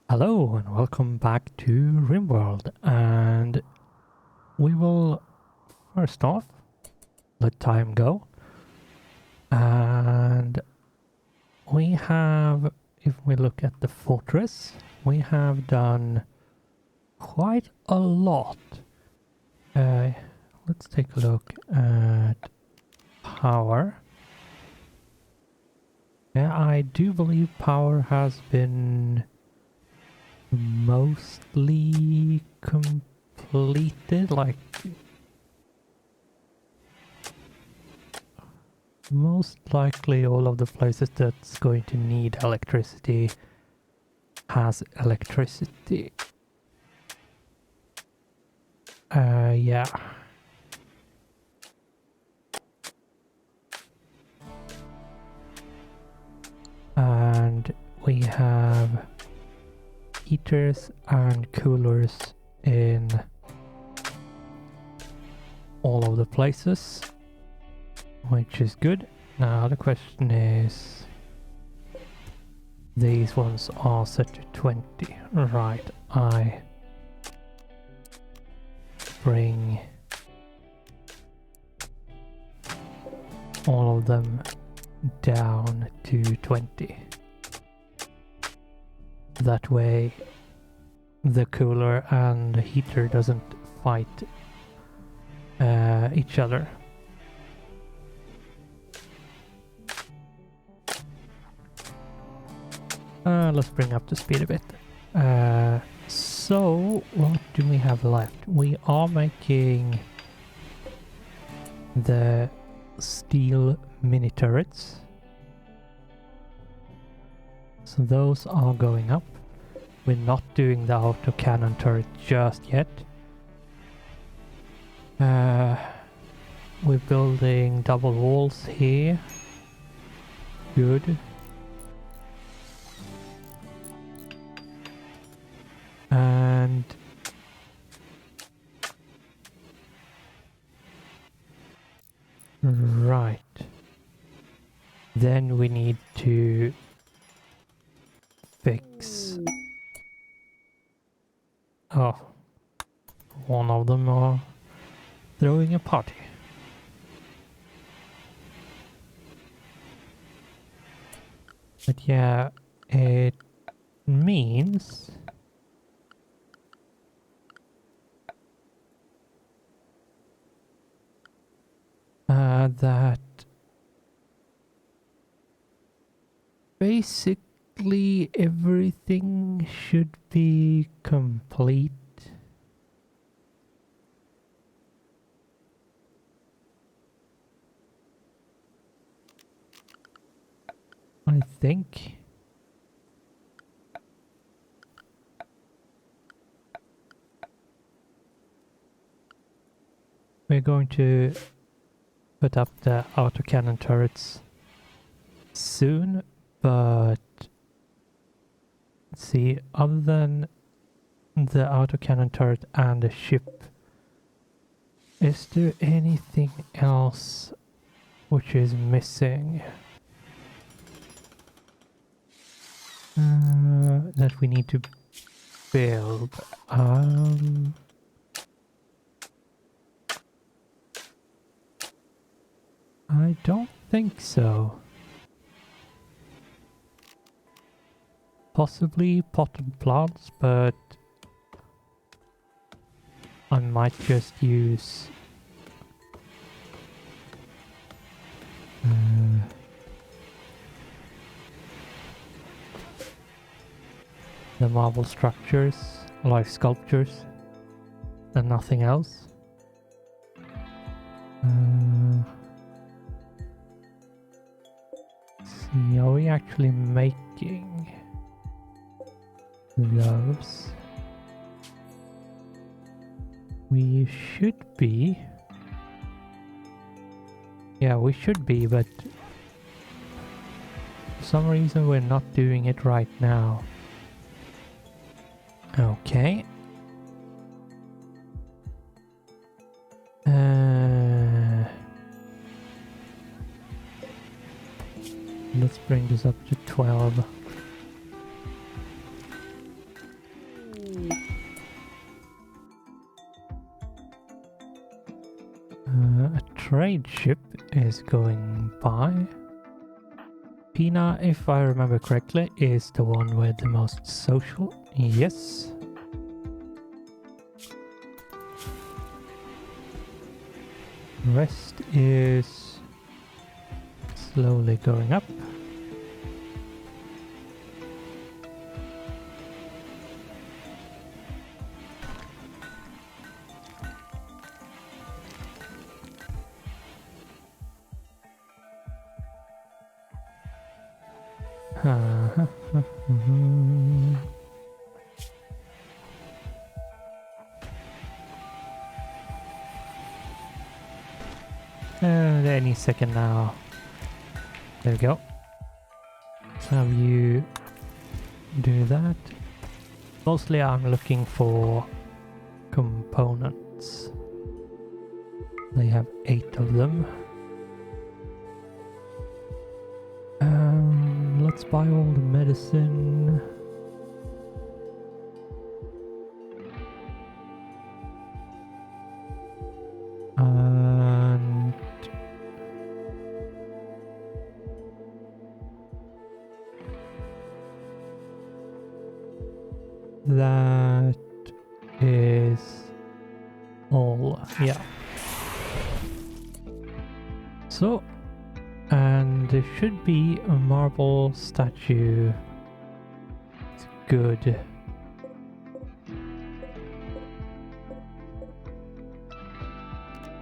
Hello and welcome back to RimWorld, and we will first off let time go, and we have, if we look at the fortress, we have done quite a lot. Let's take a look at power. Yeah, I do believe power has been mostly completed, like most likely all of the places that's going to need electricity has electricity. Yeah. And we have heaters and coolers in all of the places, which is good. Now the question is, these ones are set to 20, right? I bring all of them down to 20. That way the cooler and the heater doesn't fight each other. Let's bring up the speed a bit. So what do we have left? We are making the steel mini turrets. So those are going up. We're not doing the autocannon turret just yet. We're building double walls here. Good. And right. Then we need to fix. Oh, one of them are throwing a party. But yeah, it means that basically everything should be complete. I think. We're going to put up the autocannon turrets soon, but let's see, other than the autocannon turret and the ship, is there anything else which is missing that we need to build? I don't think so. Possibly potted plants, but I might just use the marble structures, like sculptures, and nothing else. See, are we actually making those? We should be. Yeah, we should be, but for some reason we're not doing it right now. Okay. Let's bring this up to 12. A trade ship is going by. Pina, if I remember correctly, is the one with the most social. Yes. Rest is slowly going up. Any second now. There we go. Have you do that. Mostly I'm looking for components. They have 8 of them. Let's buy all the medicine. And that is all, yeah. So, and there should be a marble statue. It's good.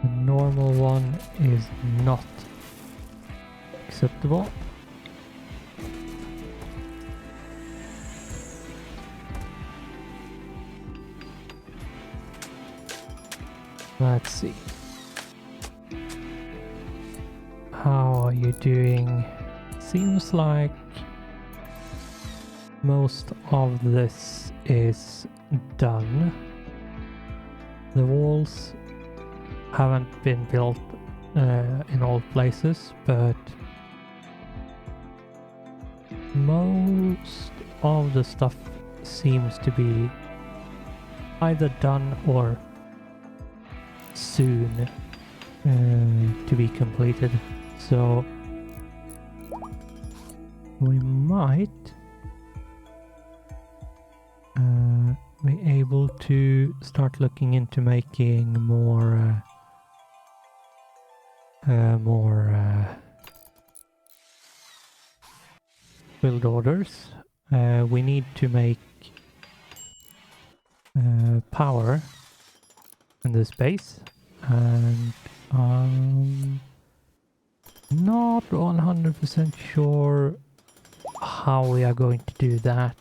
The normal one is not acceptable. Let's see. How are you doing? Seems like most of this is done. The walls haven't been built in all places, but most of the stuff seems to be either done or soon to be completed. So we might be able to start looking into making more build orders. We need to make power in this base, and not 100% sure how we are going to do that.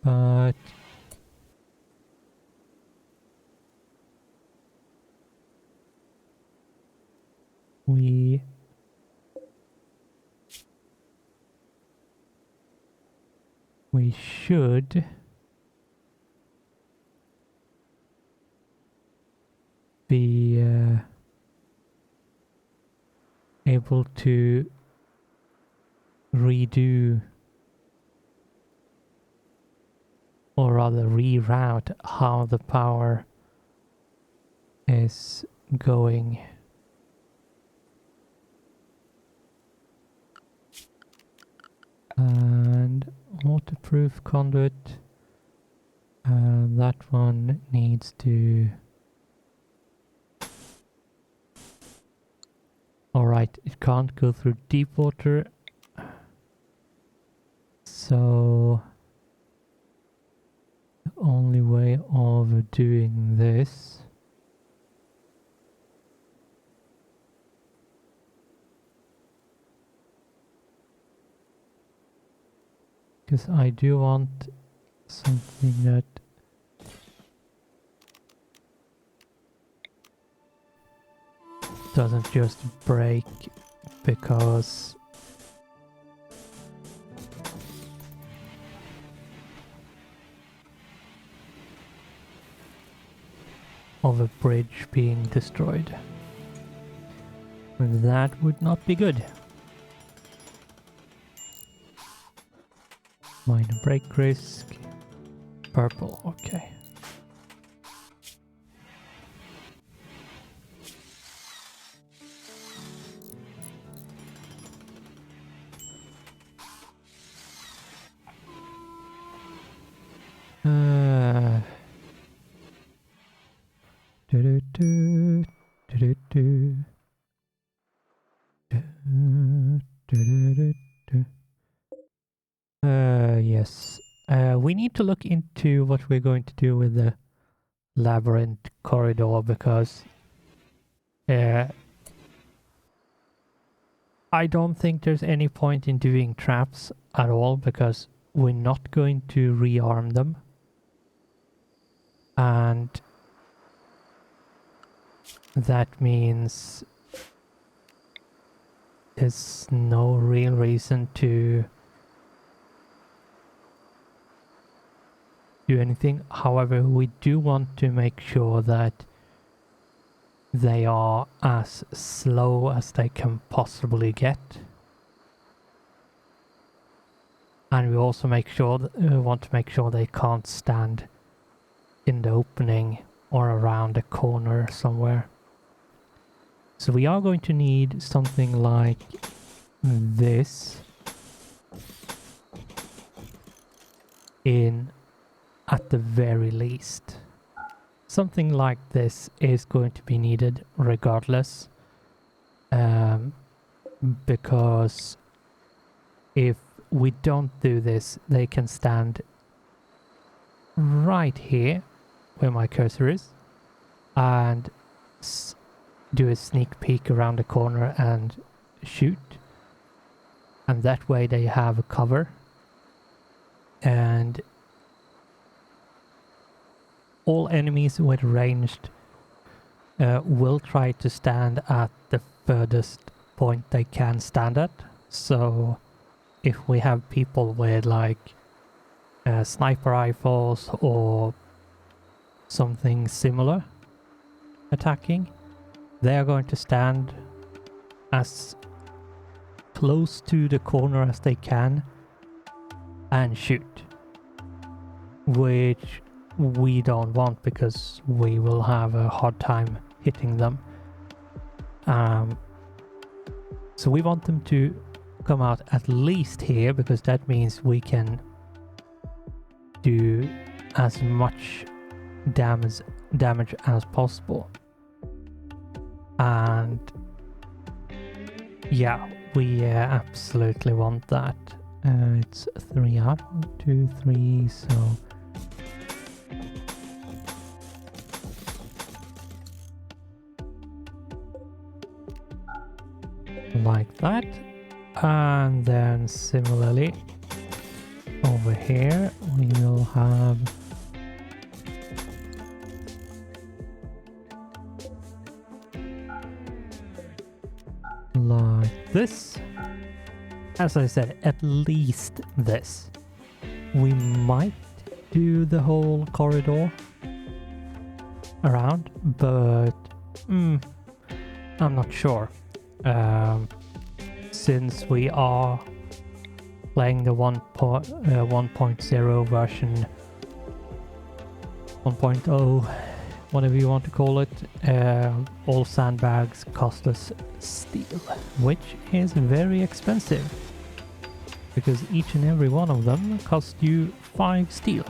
But we should be able to redo, or rather reroute, how the power is going. And waterproof conduit, that one needs to... Alright, it can't go through deep water, so the only way of doing this because I do want something that doesn't just break because of a bridge being destroyed. That would not be good. Minor break risk. Purple, okay. Yes. We need to look into what we're going to do with the labyrinth corridor because I don't think there's any point in doing traps at all because we're not going to rearm them. And that means there's no real reason to do anything. However, we do want to make sure that they are as slow as they can possibly get. And we also want to make sure they can't stand in the opening or around a corner somewhere. So we are going to need something like this in at the very least. Something like this is going to be needed regardless, because if we don't do this, they can stand right here where my cursor is and do a sneak peek around the corner and shoot, and that way they have a cover, and all enemies with ranged will try to stand at the furthest point they can stand at. So if we have people with like sniper rifles or something similar attacking, they are going to stand as close to the corner as they can and shoot, which we don't want because we will have a hard time hitting them. So we want them to come out at least here because that means we can do as much damage as possible. And yeah, we absolutely want that. It's 3 up, 1, 2, 3, so like that. And then similarly over here we will have like this. As I said, at least this. We might do the whole corridor around, but I'm not sure. Since we are playing the 1.0 version, 1.0, whatever you want to call it, all sandbags cost us steel, which is very expensive because each and every one of them cost you 5 steel.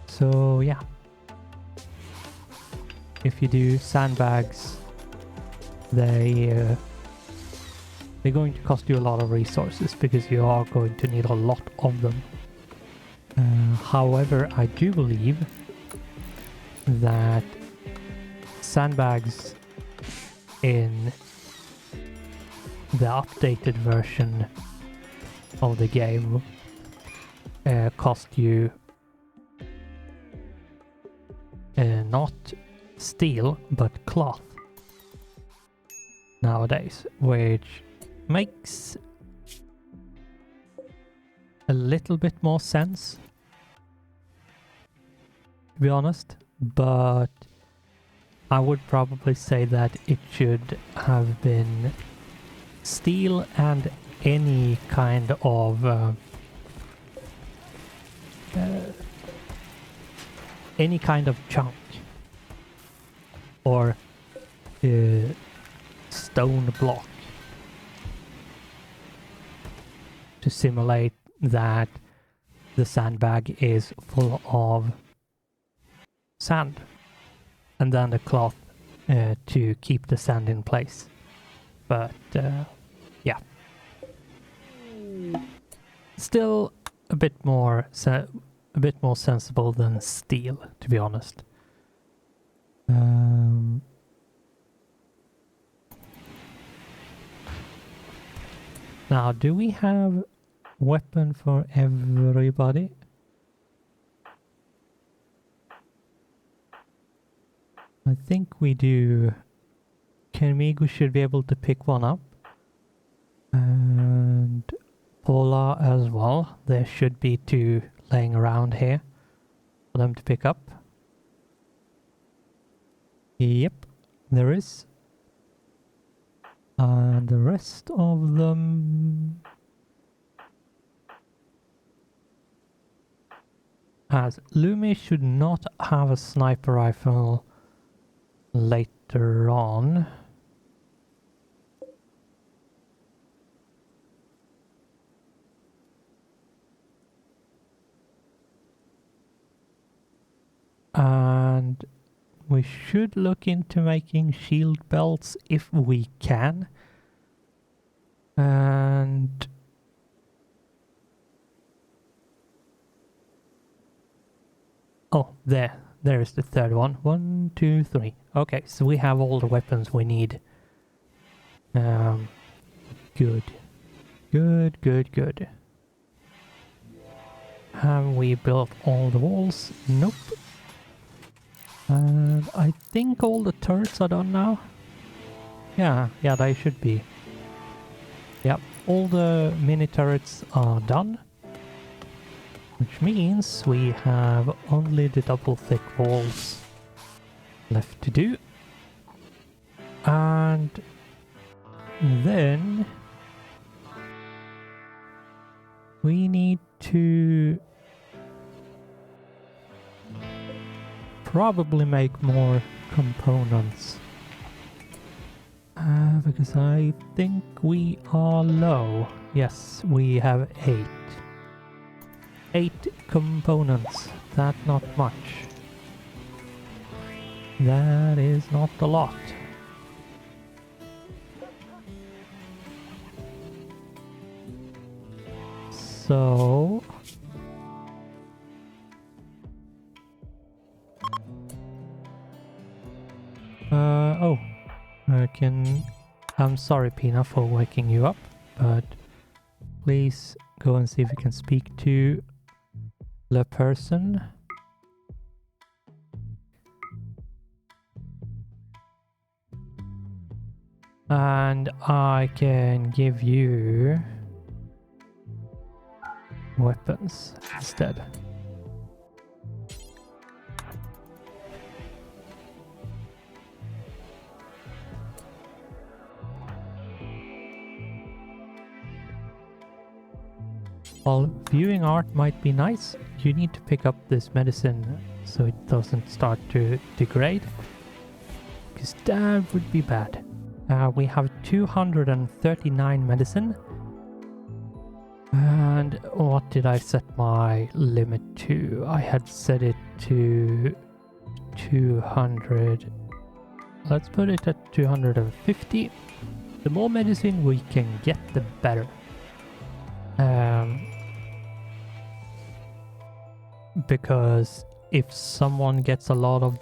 So yeah, if you do sandbags, they're going to cost you a lot of resources because you are going to need a lot of them. However, I do believe that sandbags in the updated version of the game cost you not steel but cloth nowadays, which makes a little bit more sense, to be honest, but I would probably say that it should have been steel and any kind of chunk or stone block to simulate that the sandbag is full of sand, and then the cloth to keep the sand in place. But yeah, still a bit more sensible than steel, to be honest. Now, do we have weapon for everybody? I think we do. Kamigo should be able to pick one up. And Paula as well. There should be two laying around here for them to pick up. Yep, there is. And the rest of them... as Lumi should not have a sniper rifle later on. And we should look into making shield belts if we can. And oh, there is the third one. 1, 2, 3. Okay, so we have all the weapons we need. Good. Have we built all the walls? Nope. And I think all the turrets are done now. Yeah, they should be. Yep, all the mini turrets are done. Which means we have only the double thick walls left to do. And then we need to probably make more components. Because I think we are low. Yes, we have 8. 8 components. That's not much. That is not a lot. So... I'm sorry, Pina, for waking you up, but please go and see if you can speak to the person. And I can give you weapons instead. While viewing art might be nice, you need to pick up this medicine so it doesn't start to degrade, because that would be bad. We have 239 medicine. And what did I set my limit to? I had set it to 200. Let's put it at 250. The more medicine we can get, the better. Because if someone gets a lot of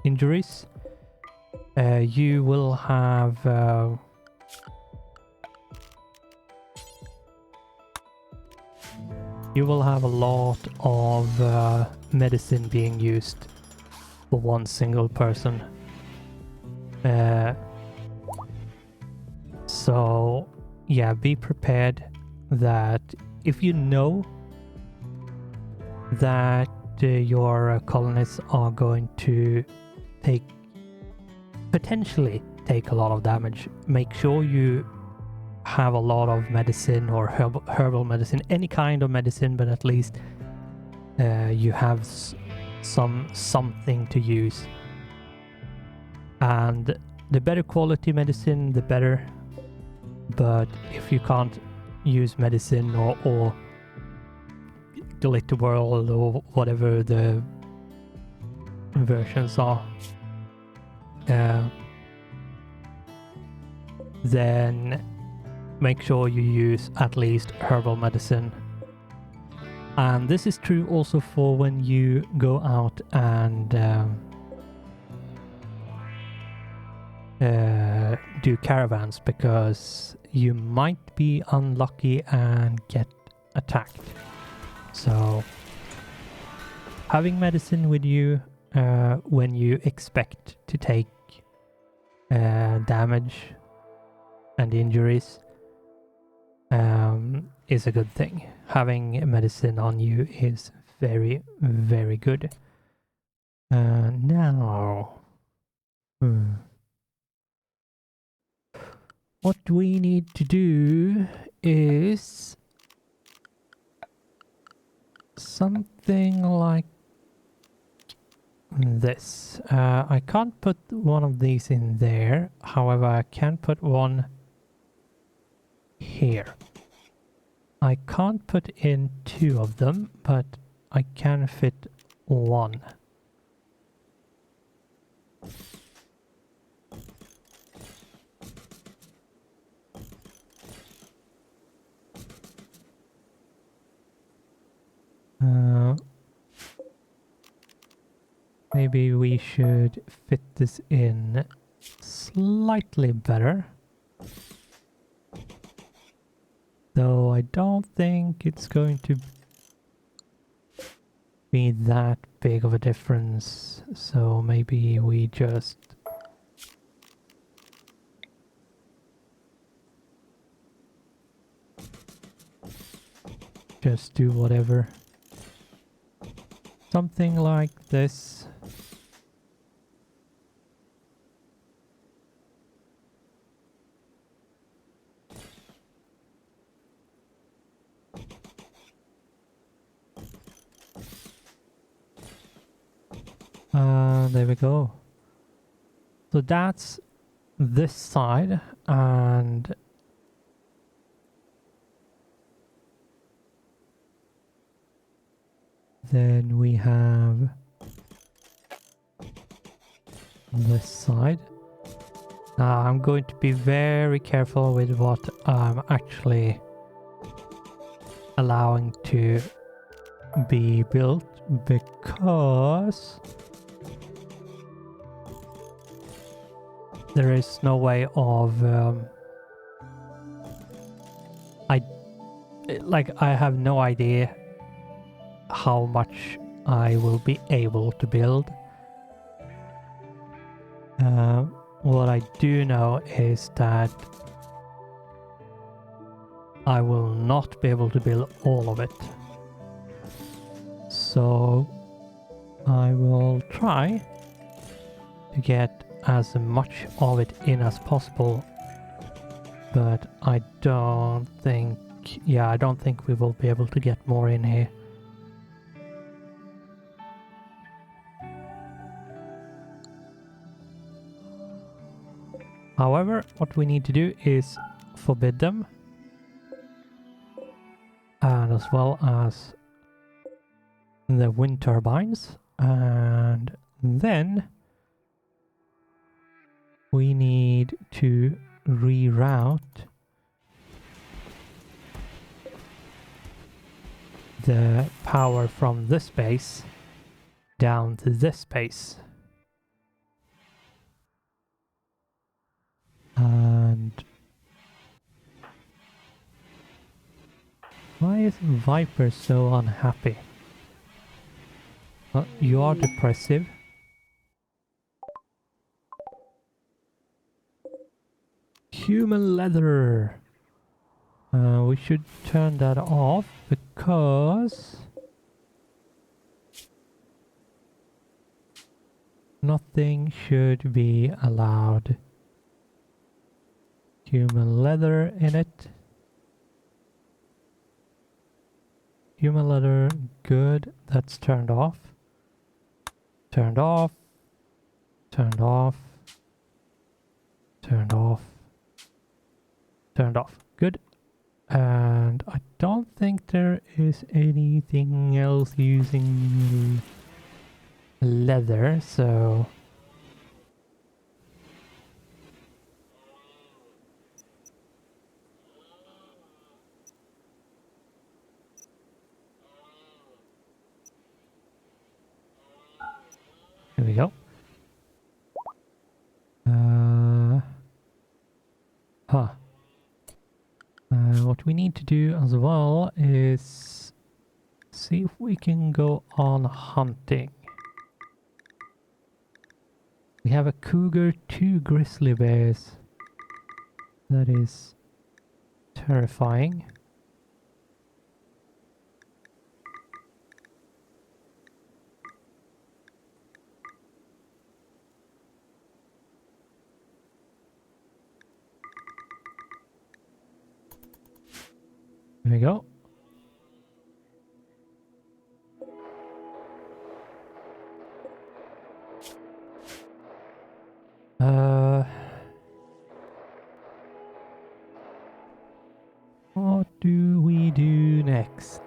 injuries, you will have a lot of medicine being used for one single person. So yeah, be prepared that if you know that your colonists are going to potentially take a lot of damage. Make sure you have a lot of medicine or herbal medicine, any kind of medicine, but at least you have something to use. And the better quality medicine, the better. But if you can't use medicine or Glitter World or whatever the versions are, then make sure you use at least herbal medicine. And this is true also for when you go out and do caravans, because you might be unlucky and get attacked. So having medicine with you when you expect to take damage and injuries is a good thing. Having medicine on you is very, very good. Now, what we need to do is something like this. I can't put one of these in there, however I can put one here. I can't put in two of them, but I can fit one. Maybe we should fit this in slightly better. Though I don't think it's going to be that big of a difference. So maybe we just do whatever. Something like this. There we go. So that's this side, and then we have this side. Now I'm going to be very careful with what I'm actually allowing to be built, because there is no way of I have no idea how much I will be able to build. What I do know is that I will not be able to build all of it. So I will try to get as much of it in as possible, but I don't think we will be able to get more in here. However, what we need to do is forbid them, and as well as the wind turbines, and then we need to reroute the power from this base down to this base. And why is Viper so unhappy? You are depressive. Human leather. We should turn that off because nothing should be allowed human leather in it. Human leather, good. That's turned off. Turned off. Turned off. Turned off. Turned off. Good. And I don't think there is anything else using leather, so... Here we go. What we need to do as well is see if we can go on hunting. We have a cougar, 2 grizzly bears. That is terrifying. There we go. What do we do next?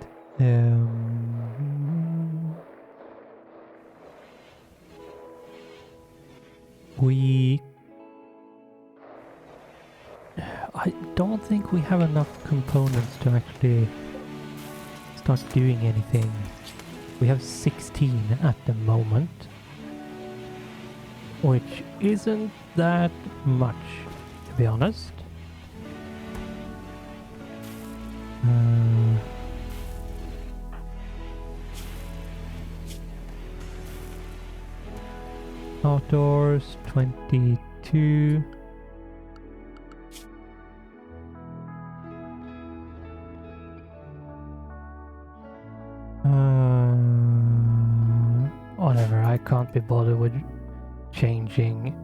I don't think we have enough components to actually start doing anything. We have 16 at the moment, which isn't that much, to be honest. Outdoors, 22. Whatever, I can't be bothered with changing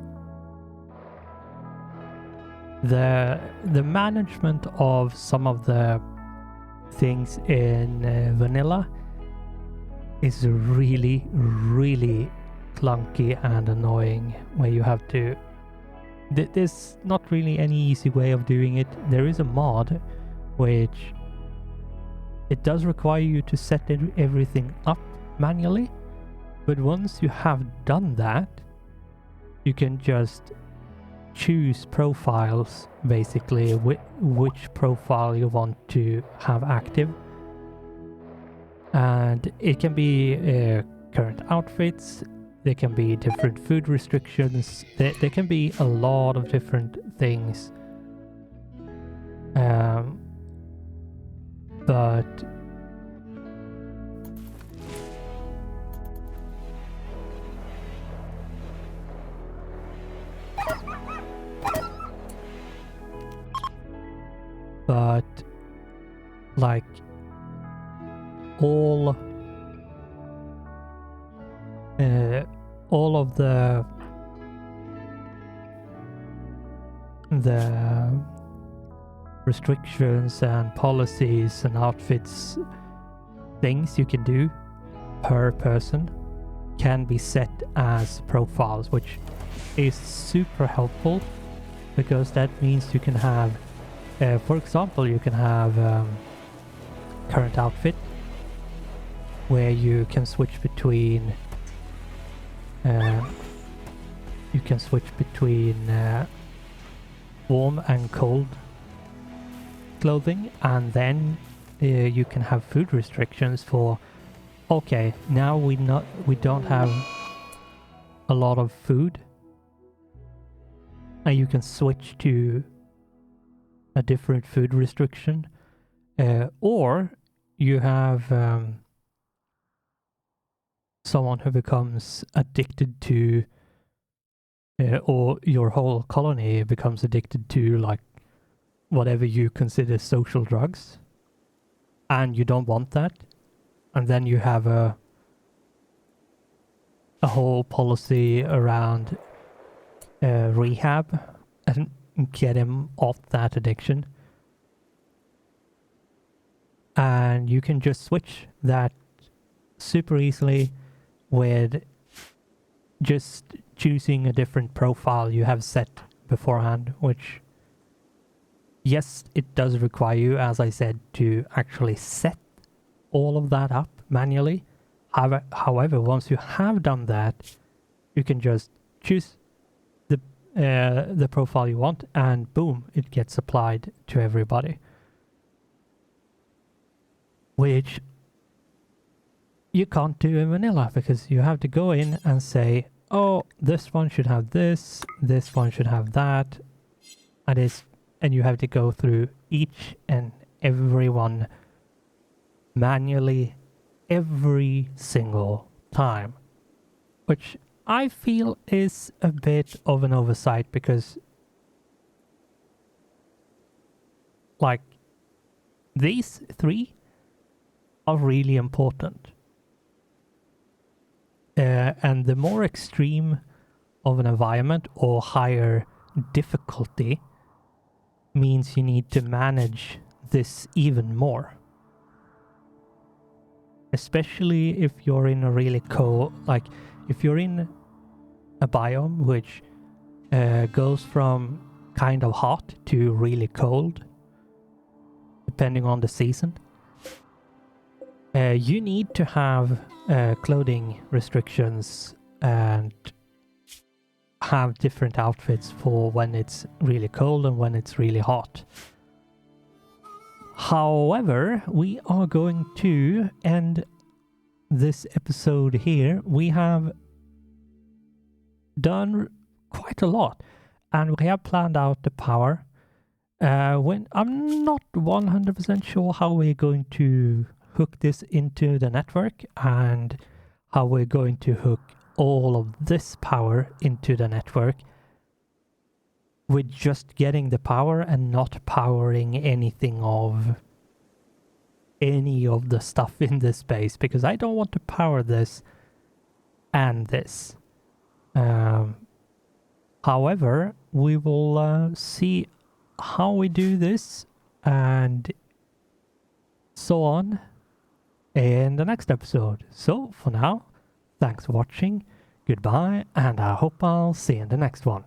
the management of some of the things in vanilla is really clunky and annoying, where you have to there's not really any easy way of doing it. There is a mod which it does require you to set everything up manually, but once you have done that, you can just choose profiles, basically which profile you want to have active, and it can be current outfits, there can be different food restrictions, there can be a lot of different things, but like all of the restrictions and policies and outfits things you can do per person can be set as profiles, which is super helpful, because that means you can have for example, you can have current outfit, where you can switch between warm and cold clothing, and then you can have food restrictions for, okay, now we don't have a lot of food, and you can switch to a different food restriction, or you have someone who becomes addicted to, or your whole colony becomes addicted to, like, whatever you consider social drugs, and you don't want that, and then you have a whole policy around rehab and get him off that addiction. And you can just switch that super easily with just choosing a different profile you have set beforehand, which, yes, it does require you, as I said, to actually set all of that up manually. However, once you have done that, you can just choose the profile you want, and boom, it gets applied to everybody. Which you can't do in vanilla, because you have to go in and say, oh, this one should have this one should have that, and you have to go through each and every one manually every single time, which I feel is a bit of an oversight, because like these three are really important. And the more extreme of an environment or higher difficulty means you need to manage this even more. Especially if you're in a really cold, like if you're in a biome which goes from kind of hot to really cold, depending on the season. You need to have clothing restrictions and have different outfits for when it's really cold and when it's really hot. However, we are going to end this episode here. We have done quite a lot, and we have planned out the power. When I'm not 100% sure how we're going to hook this into the network and how we're going to hook all of this power into the network with just getting the power and not powering any of the stuff in this space, because I don't want to power this and this. However, we will see how we do this and so on in the next episode. So for now, thanks for watching, goodbye, and I hope I'll see you in the next one.